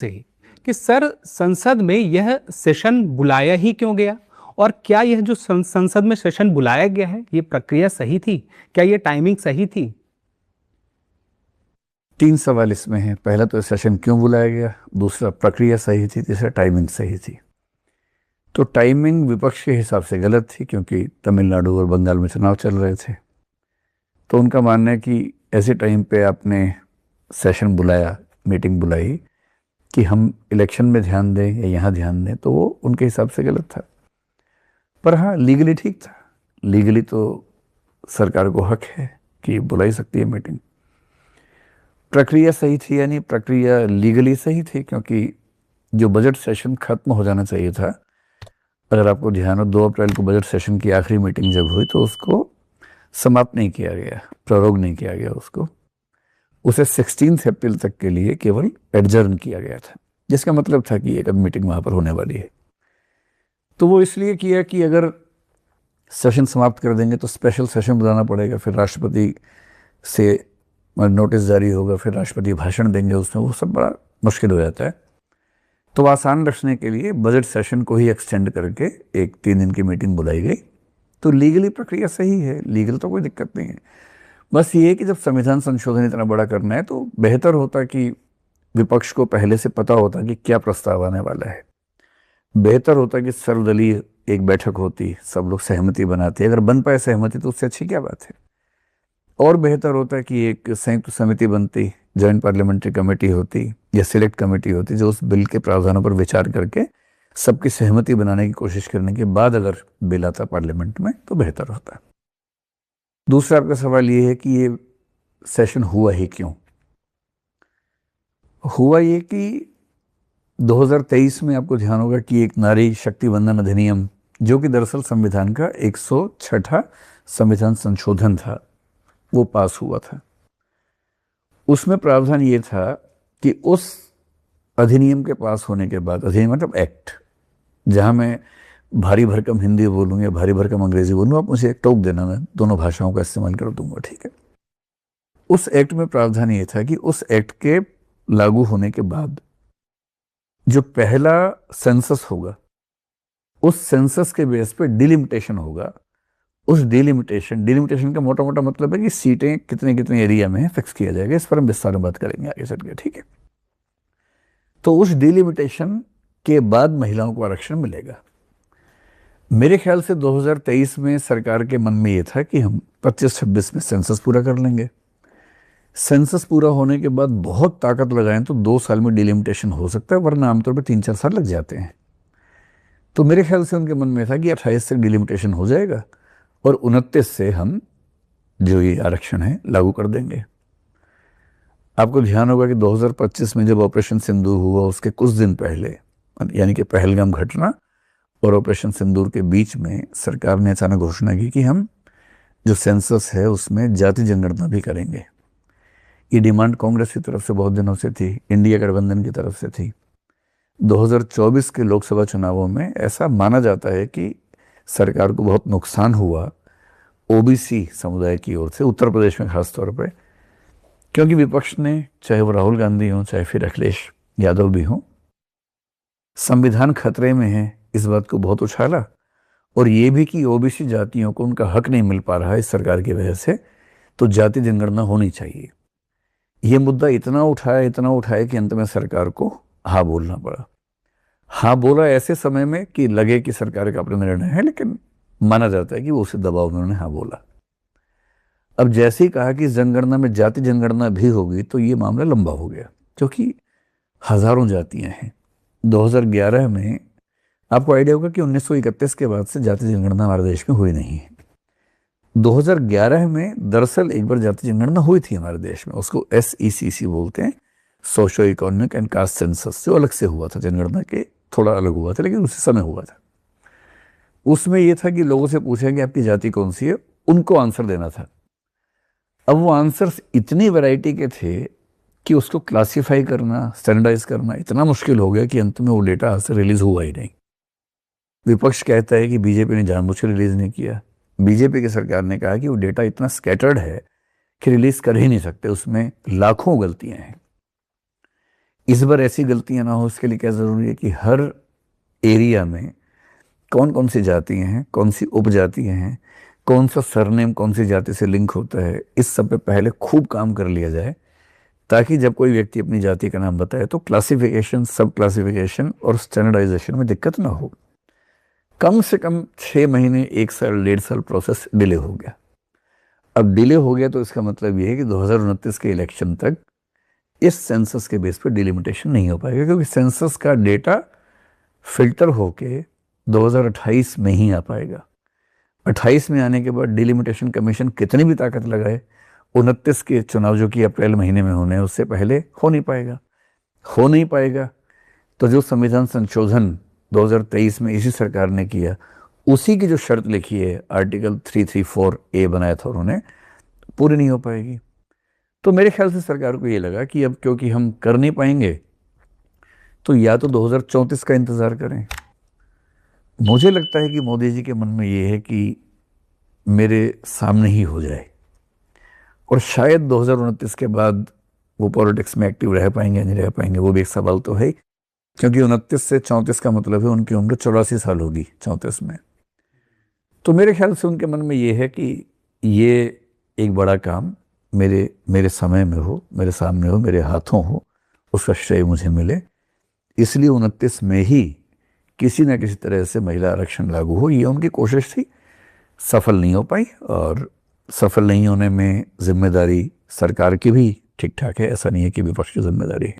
से कि सर संसद में यह सेशन बुलाया ही क्यों गया और क्या यह जो संसद में सेशन बुलाया गया है ये प्रक्रिया सही थी, क्या ये टाइमिंग सही थी? 3 सवाल इसमें है। पहला तो सेशन क्यों बुलाया गया, दूसरा प्रक्रिया सही थी, तीसरा टाइमिंग सही थी। तो टाइमिंग विपक्ष के हिसाब से गलत थी क्योंकि तमिलनाडु और बंगाल में चुनाव चल रहे थे। तो उनका मानना है कि ऐसे टाइम पे आपने सेशन बुलाया, मीटिंग बुलाई कि हम इलेक्शन में ध्यान दें या यहाँ ध्यान दें, तो वो उनके हिसाब से गलत था। पर हाँ, लीगली ठीक था। लीगली तो सरकार को हक है कि बुलाई सकती है मीटिंग। प्रक्रिया सही थी यानी प्रक्रिया लीगली सही थी क्योंकि जो बजट सेशन खत्म हो जाना चाहिए था, अगर आपको ध्यान हो 2 अप्रैल को बजट सेशन की आखिरी मीटिंग जब हुई तो उसको समाप्त नहीं किया गया, प्ररोग नहीं किया गया उसको। उसे 16 अप्रैल तक के लिए केवल एडजर्न किया गया था, जिसका मतलब था कि एक मीटिंग वहां पर होने वाली है। तो वो इसलिए किया कि अगर सेशन समाप्त कर देंगे तो स्पेशल सेशन बुलाना पड़ेगा, फिर राष्ट्रपति से नोटिस जारी होगा, फिर राष्ट्रपति भाषण देंगे उसमें, वो सब बड़ा मुश्किल हो जाता है। तो आसान रखने के लिए बजट सेशन को ही एक्सटेंड करके एक 3 दिन की मीटिंग बुलाई गई। तो लीगली प्रक्रिया सही है, लीगल तो कोई दिक्कत नहीं है। बस ये है कि जब संविधान संशोधन इतना बड़ा करना है तो बेहतर होता कि विपक्ष को पहले से पता होता कि क्या प्रस्ताव आने वाला है। बेहतर होता कि सर्वदलीय एक बैठक होती, सब लोग सहमति बनाते। अगर बन पाए सहमति तो उससे अच्छी क्या बात है। और बेहतर होता कि एक संयुक्त समिति बनती, जॉइंट पार्लियामेंट्री कमेटी होती या सिलेक्ट कमेटी होती, जो उस बिल के प्रावधानों पर विचार करके सबकी सहमति बनाने की कोशिश करने के बाद अगर बिल आता पार्लियामेंट में तो बेहतर होता। दूसरा आपका सवाल ये है कि ये सेशन हुआ ही क्यों। हुआ ये कि 2023 में आपको ध्यान होगा कि एक नारी शक्ति वंदन अधिनियम, जो कि दरअसल संविधान का 106वां संविधान संशोधन था, वो पास हुआ था। उसमें प्रावधान ये था कि उस अधिनियम के पास होने के बाद, अधिनियम मतलब एक्ट, जहां मैं भारी भरकम हिंदी बोलूँ या भारी भरकम अंग्रेजी बोलूँ, आप मुझे टोक देना, मैं दोनों भाषाओं का इस्तेमाल कर दूंगा, ठीक है। उस एक्ट में प्रावधान ये था कि उस एक्ट के लागू होने के बाद जो पहला सेंसस होगा, उस सेंसस के बेस पे डिलिमिटेशन होगा। उस डिलिमिटेशन का मोटा मोटा मतलब है कि सीटें कितने कितने एरिया में फिक्स किया जाएगा। इस पर हम विस्तार में बात करेंगे आगे चल के, ठीक है। तो उस डिलिमिटेशन के बाद महिलाओं को आरक्षण मिलेगा। मेरे ख्याल से 2023 में सरकार के मन में यह था कि हम 25-26 में सेंसस पूरा कर लेंगे। सेंसस पूरा होने के बाद बहुत ताकत लगाएं तो 2 साल में डिलिमिटेशन हो सकता है, वरना आमतौर पर 3-4 साल लग जाते हैं। तो मेरे ख्याल से उनके मन में था कि 28 से डिलिमिटेशन हो जाएगा और 29 से हम जो ये आरक्षण है लागू कर देंगे। आपको ध्यान होगा कि 2025 में जब ऑपरेशन सिंदूर हुआ, उसके कुछ दिन पहले, यानी कि पहलगाम घटना और ऑपरेशन सिंदूर के बीच में, सरकार ने अचानक घोषणा की कि हम जो सेंसस है उसमें जाति जनगणना भी करेंगे। ये डिमांड कांग्रेस की तरफ से बहुत दिनों से थी, इंडिया गठबंधन की तरफ से थी। 2024 के लोकसभा चुनावों में ऐसा माना जाता है कि सरकार को बहुत नुकसान हुआ ओबीसी समुदाय की ओर से, उत्तर प्रदेश में खासतौर पर, क्योंकि विपक्ष ने, चाहे वो राहुल गांधी हो चाहे फिर अखिलेश यादव भी हो, संविधान खतरे में है इस बात को बहुत उछाला, और ये भी कि ओबीसी जातियों को उनका हक नहीं मिल पा रहा है इस सरकार की वजह से, तो जाति जनगणना होनी चाहिए। ये मुद्दा इतना उठाया कि अंत में सरकार को हाँ बोलना पड़ा। हाँ बोला ऐसे समय में कि लगे कि सरकार का अपना निर्णय है, लेकिन माना जाता है कि वो उसे दबाव में उन्होंने हाँ बोला। अब जैसे ही कहा कि जनगणना में जाति जनगणना भी होगी तो ये मामला लंबा हो गया, क्योंकि हजारों जातियां हैं। 2011 में आपको आइडिया होगा कि 1931 के बाद से जाति जनगणना हमारे देश में हुई नहीं है। 2011 में दरअसल एक बार जाति जनगणना हुई थी हमारे देश में, उसको SECC बोलते हैं, socio economic and caste census, जो अलग से हुआ था, जनगणना के थोड़ा अलग हुआ था, लेकिन उसी समय हुआ था। उसमें यह था कि लोगों से पूछा कि आपकी जाति कौन सी है, उनको आंसर देना था। अब वो आंसर्स इतनी वैरायटी के थे कि उसको क्लासिफाई करना, स्टैंडर्डाइज करना इतना मुश्किल हो गया कि अंत में वो डेटा आज से रिलीज हुआ ही नहीं। विपक्ष कहता है कि बीजेपी ने जानबूझकर रिलीज नहीं किया। बीजेपी की सरकार ने कहा कि वो डेटा इतना स्कैटर्ड है कि रिलीज कर ही नहीं सकते, उसमें लाखों गलतियां हैं। इस बार ऐसी गलतियां ना हो, इसके लिए क्या ज़रूरी है कि हर एरिया में कौन कौन सी जातियां हैं, कौन सी उपजातियां हैं, कौन सा सरनेम कौन सी जाति से लिंक होता है, इस सब पे पहले खूब काम कर लिया जाए, ताकि जब कोई व्यक्ति अपनी जाति का नाम बताए तो क्लासिफिकेशन, सब क्लासिफिकेशन और स्टैंडर्डाइजेशन में दिक्कत ना हो। कम से कम 6 महीने, 1 साल, 1.5 साल प्रोसेस डिले हो गया। अब डिले हो गया तो इसका मतलब ये है कि 2029 के इलेक्शन तक इस सेंसस के बेस पर डिलिमिटेशन नहीं हो पाएगा, क्योंकि सेंसस का डेटा फिल्टर होके 2028 में ही आ पाएगा। 28 में आने के बाद डिलिमिटेशन कमीशन कितनी भी ताकत लगाए, 29 के चुनाव जो कि अप्रैल महीने में होने हैं उससे पहले हो नहीं पाएगा। तो जो संविधान संशोधन 2023 में इसी सरकार ने किया, उसी की जो शर्त लिखी है, आर्टिकल 334A बनाया था उन्होंने, पूरी नहीं हो पाएगी। तो मेरे ख्याल से सरकार को ये लगा कि अब क्योंकि हम कर नहीं पाएंगे तो या तो 2034 का इंतज़ार करें। मुझे लगता है कि मोदी जी के मन में ये है कि मेरे सामने ही हो जाए, और शायद 2029 के बाद वो पॉलिटिक्स में एक्टिव रह पाएंगे या नहीं रह पाएंगे, वो भी एक सवाल तो है, क्योंकि 29 से 34 का मतलब है उनकी उम्र 84 साल होगी 34 में। तो मेरे ख्याल से उनके मन में ये है कि ये एक बड़ा काम मेरे समय में हो, मेरे सामने हो, मेरे हाथों हो, उसका श्रेय मुझे मिले, इसलिए 29 में ही किसी न किसी तरह से महिला आरक्षण लागू हो, ये उनकी कोशिश थी। सफल नहीं हो पाई, और सफल नहीं होने में जिम्मेदारी सरकार की भी ठीक ठाक है, ऐसा नहीं है कि विपक्ष की जिम्मेदारी है।